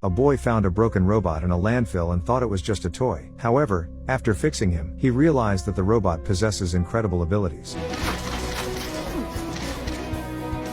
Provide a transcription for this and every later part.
A boy found a broken robot in a landfill and thought it was just a toy. However, after fixing him, he realized that the robot possesses incredible abilities.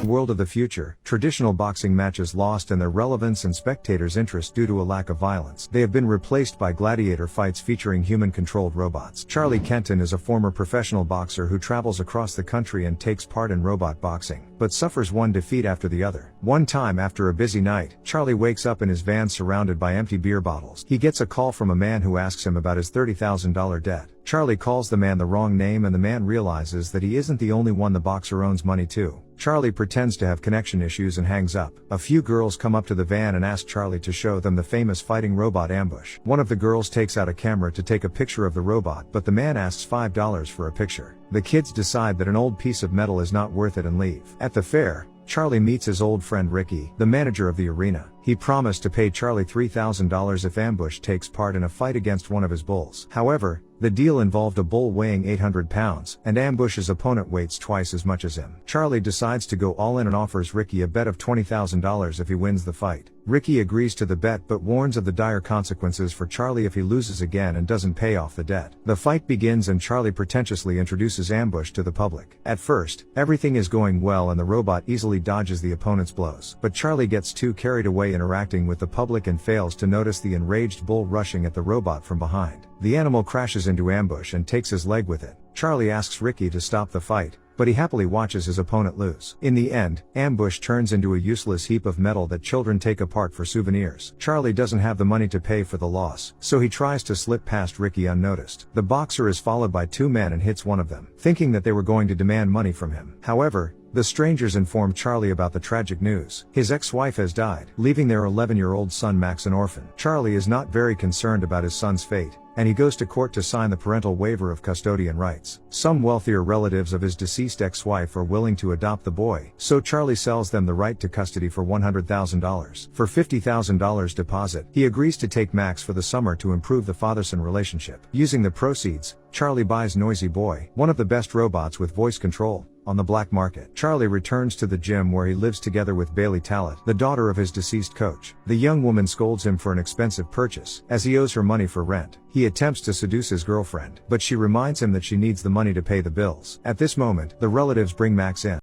World of the future, traditional boxing matches lost in their relevance and spectators' interest due to a lack of violence. They have been replaced by gladiator fights featuring human-controlled robots. Charlie Kenton is a former professional boxer who travels across the country and takes part in robot boxing, but suffers one defeat after the other. One time after a busy night, Charlie wakes up in his van surrounded by empty beer bottles. He gets a call from a man who asks him about his $30,000 debt. Charlie calls the man the wrong name and the man realizes that he isn't the only one the boxer owns money to. Charlie pretends to have connection issues and hangs up. A few girls come up to the van and ask Charlie to show them the famous fighting robot ambush. One of the girls takes out a camera to take a picture of the robot, but the man asks $5 for a picture. The kids decide that an old piece of metal is not worth it and leave. At the fair, Charlie meets his old friend Ricky, the manager of the arena. He promised to pay Charlie $3,000 if Ambush takes part in a fight against one of his bulls. However, the deal involved a bull weighing 800 pounds, and Ambush's opponent weighs twice as much as him. Charlie decides to go all in and offers Ricky a bet of $20,000 if he wins the fight. Ricky agrees to the bet but warns of the dire consequences for Charlie if he loses again and doesn't pay off the debt. The fight begins and Charlie pretentiously introduces Ambush to the public. At first, everything is going well and the robot easily dodges the opponent's blows. But Charlie gets too carried away interacting with the public and fails to notice the enraged bull rushing at the robot from behind. The animal crashes into Ambush and takes his leg with it. Charlie asks Ricky to stop the fight, but he happily watches his opponent lose. In the end, Ambush turns into a useless heap of metal that children take apart for souvenirs. Charlie doesn't have the money to pay for the loss, so he tries to slip past Ricky unnoticed. The boxer is followed by two men and hits one of them, thinking that they were going to demand money from him. However, the strangers inform Charlie about the tragic news. His ex-wife has died, leaving their 11-year-old son Max an orphan. Charlie is not very concerned about his son's fate, and he goes to court to sign the parental waiver of custodian rights. Some wealthier relatives of his deceased ex-wife are willing to adopt the boy, so Charlie sells them the right to custody for $100,000. For $50,000 deposit, he agrees to take Max for the summer to improve the father-son relationship. Using the proceeds, Charlie buys Noisy Boy, one of the best robots with voice control, on the black market. Charlie returns to the gym where he lives together with Bailey Tallet, the daughter of his deceased coach. The young woman scolds him for an expensive purchase, as he owes her money for rent. He attempts to seduce his girlfriend, but she reminds him that she needs the money to pay the bills. At this moment, the relatives bring Max in.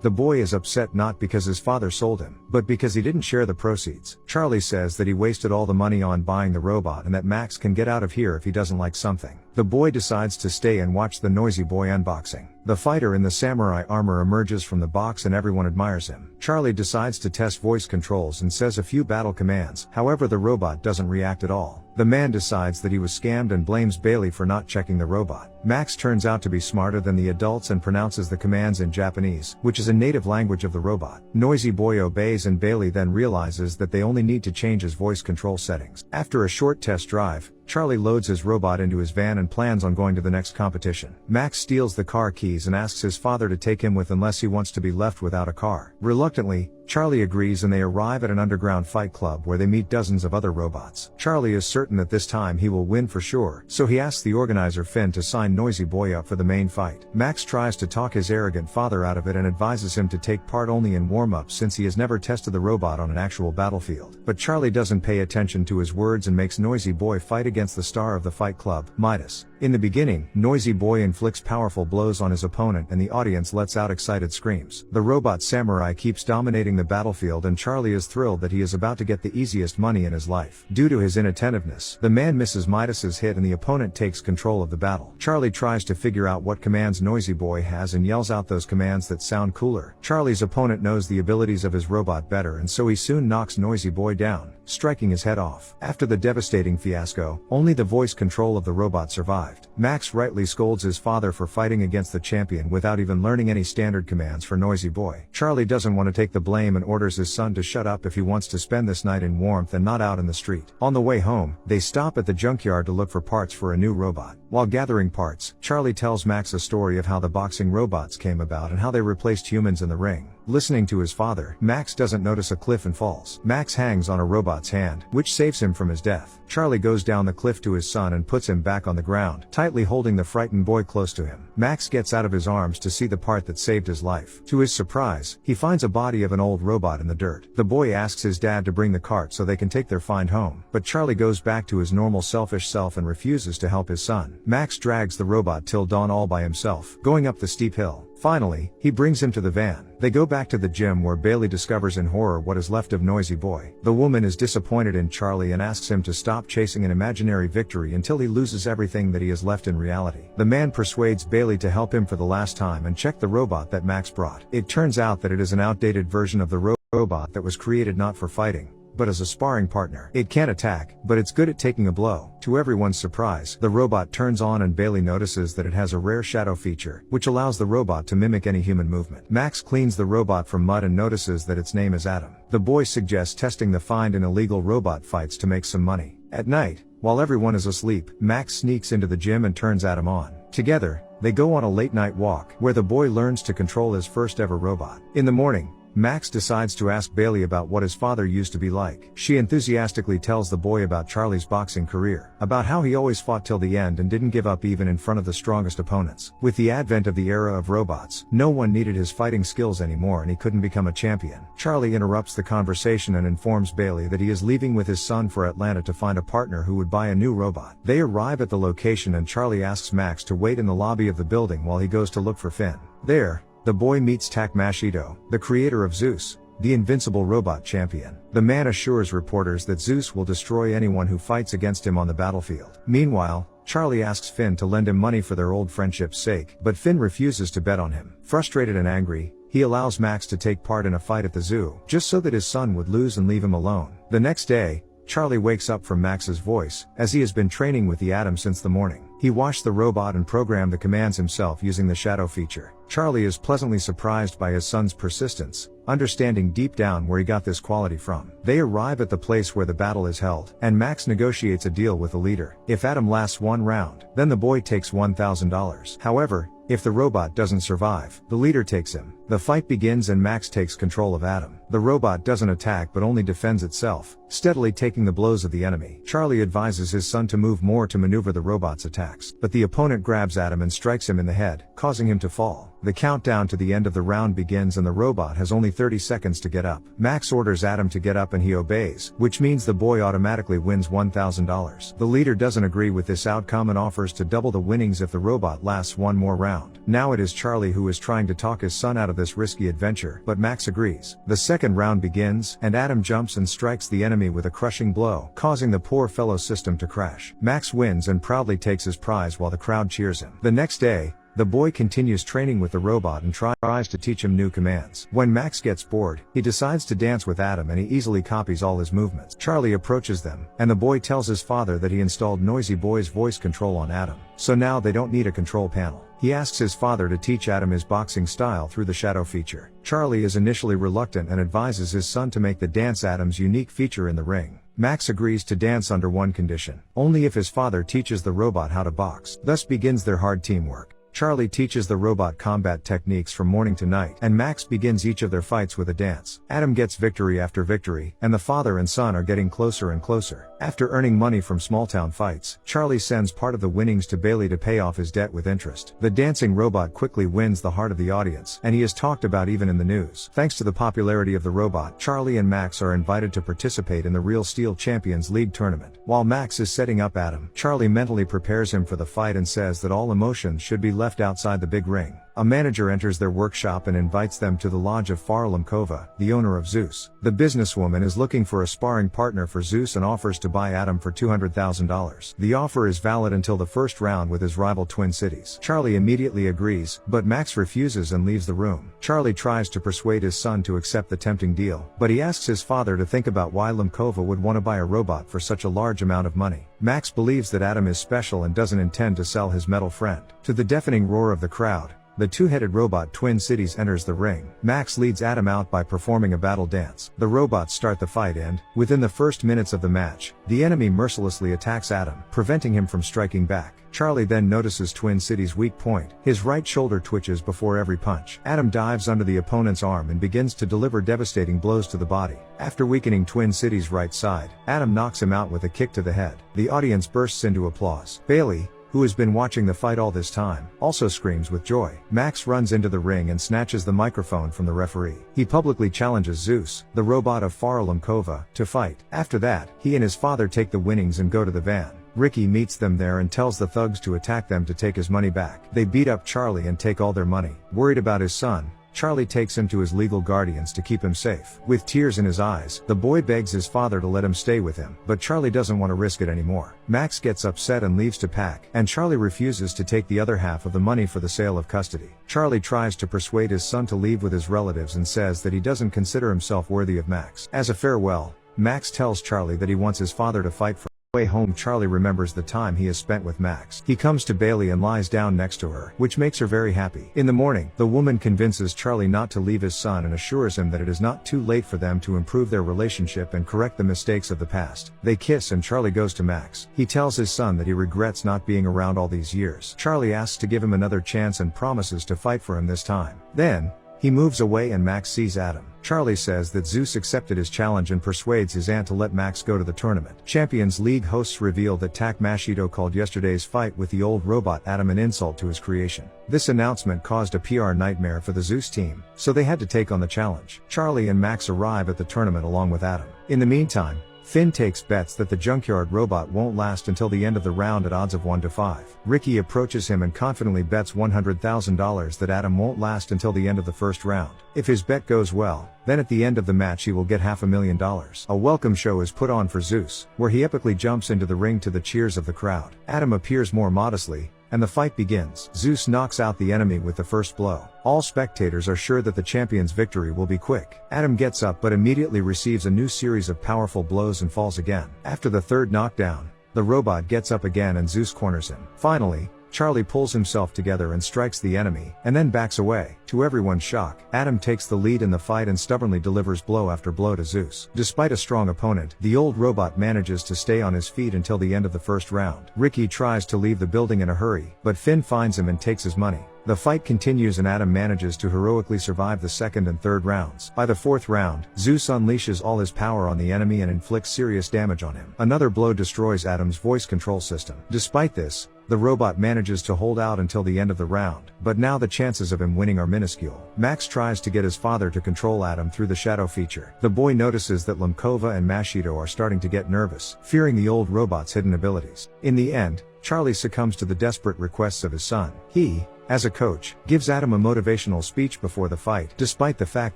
The boy is upset not because his father sold him, but because he didn't share the proceeds. Charlie says that he wasted all the money on buying the robot and that Max can get out of here if he doesn't like something. The boy decides to stay and watch the Noisy Boy unboxing. The fighter in the samurai armor emerges from the box and everyone admires him. Charlie decides to test voice controls and says a few battle commands, however the robot doesn't react at all. The man decides that he was scammed and blames Bailey for not checking the robot. Max turns out to be smarter than the adults and pronounces the commands in Japanese, which is a native language of the robot. Noisy Boy obeys and Bailey then realizes that they only need to change his voice control settings. After a short test drive, Charlie loads his robot into his van and plans on going to the next competition. Max steals the car keys and asks his father to take him with unless he wants to be left without a car. Reluctantly, Charlie agrees and they arrive at an underground fight club where they meet dozens of other robots. Charlie is certain that this time he will win for sure, so he asks the organizer Finn to sign Noisy Boy up for the main fight. Max tries to talk his arrogant father out of it and advises him to take part only in warm-ups since he has never tested the robot on an actual battlefield. But Charlie doesn't pay attention to his words and makes Noisy Boy fight against the star of the fight club, Midas. In the beginning, Noisy Boy inflicts powerful blows on his opponent and the audience lets out excited screams. The robot samurai keeps dominating the battlefield and Charlie is thrilled that he is about to get the easiest money in his life. Due to his inattentiveness, the man misses Midas's hit and the opponent takes control of the battle. Charlie tries to figure out what commands Noisy Boy has and yells out those commands that sound cooler. Charlie's opponent knows the abilities of his robot better and so he soon knocks Noisy Boy down, striking his head off. After the devastating fiasco, only the voice control of the robot survived. Max rightly scolds his father for fighting against the champion without even learning any standard commands for Noisy Boy. Charlie doesn't want to take the blame and orders his son to shut up if he wants to spend this night in warmth and not out in the street. On the way home, they stop at the junkyard to look for parts for a new robot. While gathering parts, Charlie tells Max a story of how the boxing robots came about and how they replaced humans in the ring. Listening to his father, Max doesn't notice a cliff and falls. Max hangs on a robot's hand, which saves him from his death. Charlie goes down the cliff to his son and puts him back on the ground, tightly holding the frightened boy close to him. Max gets out of his arms to see the part that saved his life. To his surprise, he finds a body of an old robot in the dirt. The boy asks his dad to bring the cart so they can take their find home, but Charlie goes back to his normal selfish self and refuses to help his son. Max drags the robot till dawn all by himself, going up the steep hill. Finally, he brings him to the van. They go back to the gym where Bailey discovers in horror what is left of Noisy Boy. The woman is disappointed in Charlie and asks him to stop chasing an imaginary victory until he loses everything that he has left in reality. The man persuades Bailey to help him for the last time and check the robot that Max brought. It turns out that it is an outdated version of the robot that was created not for fighting, but as a sparring partner. It can't attack, but it's good at taking a blow. To everyone's surprise, the robot turns on and Bailey notices that it has a rare shadow feature, which allows the robot to mimic any human movement. Max cleans the robot from mud and notices that its name is Adam. The boy suggests testing the find in illegal robot fights to make some money. At night, while everyone is asleep, Max sneaks into the gym and turns Adam on. Together, they go on a late-night walk, where the boy learns to control his first ever robot. In the morning, Max decides to ask Bailey about what his father used to be like. She enthusiastically tells the boy about Charlie's boxing career, about how he always fought till the end and didn't give up even in front of the strongest opponents. With the advent of the era of robots, no one needed his fighting skills anymore and he couldn't become a champion. Charlie interrupts the conversation and informs Bailey that he is leaving with his son for Atlanta to find a partner who would buy a new robot. They arrive at the location and Charlie asks Max to wait in the lobby of the building while he goes to look for Finn. There, the boy meets Takmashido, the creator of Zeus, the invincible robot champion. The man assures reporters that Zeus will destroy anyone who fights against him on the battlefield. Meanwhile, Charlie asks Finn to lend him money for their old friendship's sake, but Finn refuses to bet on him. Frustrated and angry, he allows Max to take part in a fight at the zoo, just so that his son would lose and leave him alone. The next day, Charlie wakes up from Max's voice, as he has been training with the Atom since the morning. He washed the robot and programmed the commands himself using the shadow feature. Charlie is pleasantly surprised by his son's persistence, understanding deep down where he got this quality from. They arrive at the place where the battle is held, and Max negotiates a deal with the leader. If Adam lasts one round, then the boy takes $1,000. However, if the robot doesn't survive, the leader takes him. The fight begins and Max takes control of Adam. The robot doesn't attack but only defends itself, steadily taking the blows of the enemy. Charlie advises his son to move more to maneuver the robot's attacks, but the opponent grabs Adam and strikes him in the head, causing him to fall. The countdown to the end of the round begins and the robot has only 30 seconds to get up. Max orders Adam to get up and he obeys, which means the boy automatically wins $1,000. The leader doesn't agree with this outcome and offers to double the winnings if the robot lasts one more round. Now it is Charlie who is trying to talk his son out of this risky adventure, but Max agrees. The second round begins, and Adam jumps and strikes the enemy with a crushing blow, causing the poor fellow's system to crash. Max wins and proudly takes his prize while the crowd cheers him. The next day, the boy continues training with the robot and tries to teach him new commands. When Max gets bored, he decides to dance with Adam and he easily copies all his movements. Charlie approaches them, and the boy tells his father that he installed Noisy Boy's voice control on Adam, so now they don't need a control panel. He asks his father to teach Adam his boxing style through the shadow feature. Charlie is initially reluctant and advises his son to make the dance Adam's unique feature in the ring. Max agrees to dance under one condition: only if his father teaches the robot how to box. Thus begins their hard teamwork. Charlie teaches the robot combat techniques from morning to night, and Max begins each of their fights with a dance. Adam gets victory after victory, and the father and son are getting closer and closer. After earning money from small-town fights, Charlie sends part of the winnings to Bailey to pay off his debt with interest. The dancing robot quickly wins the heart of the audience, and he is talked about even in the news. Thanks to the popularity of the robot, Charlie and Max are invited to participate in the Real Steel Champions League tournament. While Max is setting up Adam, Charlie mentally prepares him for the fight and says that all emotions should be left outside the big ring. A manager enters their workshop and invites them to the lodge of Farah Limkova, the owner of Zeus. The businesswoman is looking for a sparring partner for Zeus and offers to buy Adam for $200,000. The offer is valid until the first round with his rival Twin Cities. Charlie immediately agrees, but Max refuses and leaves the room. Charlie tries to persuade his son to accept the tempting deal, but he asks his father to think about why Limkova would want to buy a robot for such a large amount of money. Max believes that Adam is special and doesn't intend to sell his metal friend. To the deafening roar of the crowd, the two-headed robot Twin Cities enters the ring. Max leads Adam out by performing a battle dance. The robots start the fight and, within the first minutes of the match, the enemy mercilessly attacks Adam, preventing him from striking back. Charlie then notices Twin Cities' weak point. His right shoulder twitches before every punch. Adam dives under the opponent's arm and begins to deliver devastating blows to the body. After weakening Twin Cities' right side, Adam knocks him out with a kick to the head. The audience bursts into applause. Bailey, who has been watching the fight all this time, also screams with joy. Max runs into the ring and snatches the microphone from the referee. He publicly challenges Zeus, the robot of Farah, to fight. After that, he and his father take the winnings and go to the van. Ricky meets them there and tells the thugs to attack them to take his money back. They beat up Charlie and take all their money. Worried about his son, Charlie takes him to his legal guardians to keep him safe. With tears in his eyes, the boy begs his father to let him stay with him, but Charlie doesn't want to risk it anymore. Max gets upset and leaves to pack, and Charlie refuses to take the other half of the money for the sale of custody. Charlie tries to persuade his son to leave with his relatives and says that he doesn't consider himself worthy of Max. As a farewell, Max tells Charlie that he wants his father to fight for way home. Charlie remembers the time he has spent with Max. He comes to Bailey and lies down next to her, which makes her very happy. In the morning, the woman convinces Charlie not to leave his son and assures him that it is not too late for them to improve their relationship and correct the mistakes of the past. They kiss and Charlie goes to Max. He tells his son that he regrets not being around all these years. Charlie asks to give him another chance and promises to fight for him this time. Then, he moves away and Max sees Adam. Charlie says that Zeus accepted his challenge and persuades his aunt to let Max go to the tournament. Champions League hosts reveal that Tak Machito called yesterday's fight with the old robot Adam an insult to his creation. This announcement caused a PR nightmare for the Zeus team, so they had to take on the challenge. Charlie and Max arrive at the tournament along with Adam. In the meantime, Finn takes bets that the junkyard robot won't last until the end of the round at odds of 1 to 5. Ricky approaches him and confidently bets $100,000 that Adam won't last until the end of the first round. If his bet goes well, then at the end of the match he will get $500,000. A welcome show is put on for Zeus, where he epically jumps into the ring to the cheers of the crowd. Adam appears more modestly, and the fight begins. Zeus knocks out the enemy with the first blow. All spectators are sure that the champion's victory will be quick. Adam gets up but immediately receives a new series of powerful blows and falls again. After the third knockdown, the robot gets up again and Zeus corners him. Finally, Charlie pulls himself together and strikes the enemy, and then backs away. To everyone's shock, Adam takes the lead in the fight and stubbornly delivers blow after blow to Zeus. Despite a strong opponent, the old robot manages to stay on his feet until the end of the first round. Ricky tries to leave the building in a hurry, but Finn finds him and takes his money. The fight continues and Adam manages to heroically survive the second and third rounds. By the fourth round, Zeus unleashes all his power on the enemy and inflicts serious damage on him. Another blow destroys Adam's voice control system. Despite this, the robot manages to hold out until the end of the round, but now the chances of him winning are minuscule. Max tries to get his father to control Adam through the shadow feature. The boy notices that Lemkova and Machito are starting to get nervous, fearing the old robot's hidden abilities. In the end, Charlie succumbs to the desperate requests of his son. He, as a coach, gives Adam a motivational speech before the fight, despite the fact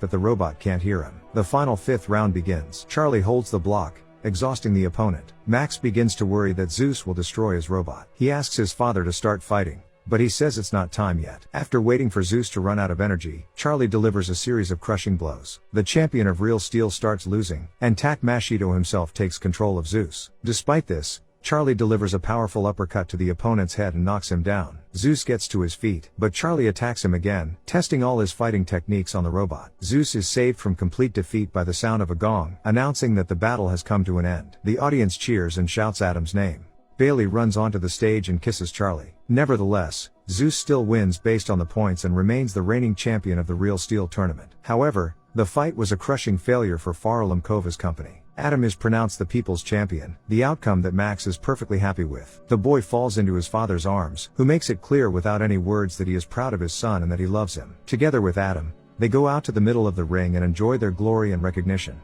that the robot can't hear him. The final fifth round begins. Charlie holds the block, exhausting the opponent. Max begins to worry that Zeus will destroy his robot. He asks his father to start fighting, but he says it's not time yet. After waiting for Zeus to run out of energy, Charlie delivers a series of crushing blows. The champion of Real Steel starts losing, and Tak Machito himself takes control of Zeus. Despite this, Charlie delivers a powerful uppercut to the opponent's head and knocks him down. Zeus gets to his feet, but Charlie attacks him again, testing all his fighting techniques on the robot. Zeus is saved from complete defeat by the sound of a gong, announcing that the battle has come to an end. The audience cheers and shouts Adam's name. Bailey runs onto the stage and kisses Charlie. Nevertheless, Zeus still wins based on the points and remains the reigning champion of the Real Steel tournament. However, the fight was a crushing failure for Farah Lemkova's company. Adam is pronounced the people's champion, the outcome that Max is perfectly happy with. The boy falls into his father's arms, who makes it clear without any words that he is proud of his son and that he loves him. Together with Adam, they go out to the middle of the ring and enjoy their glory and recognition.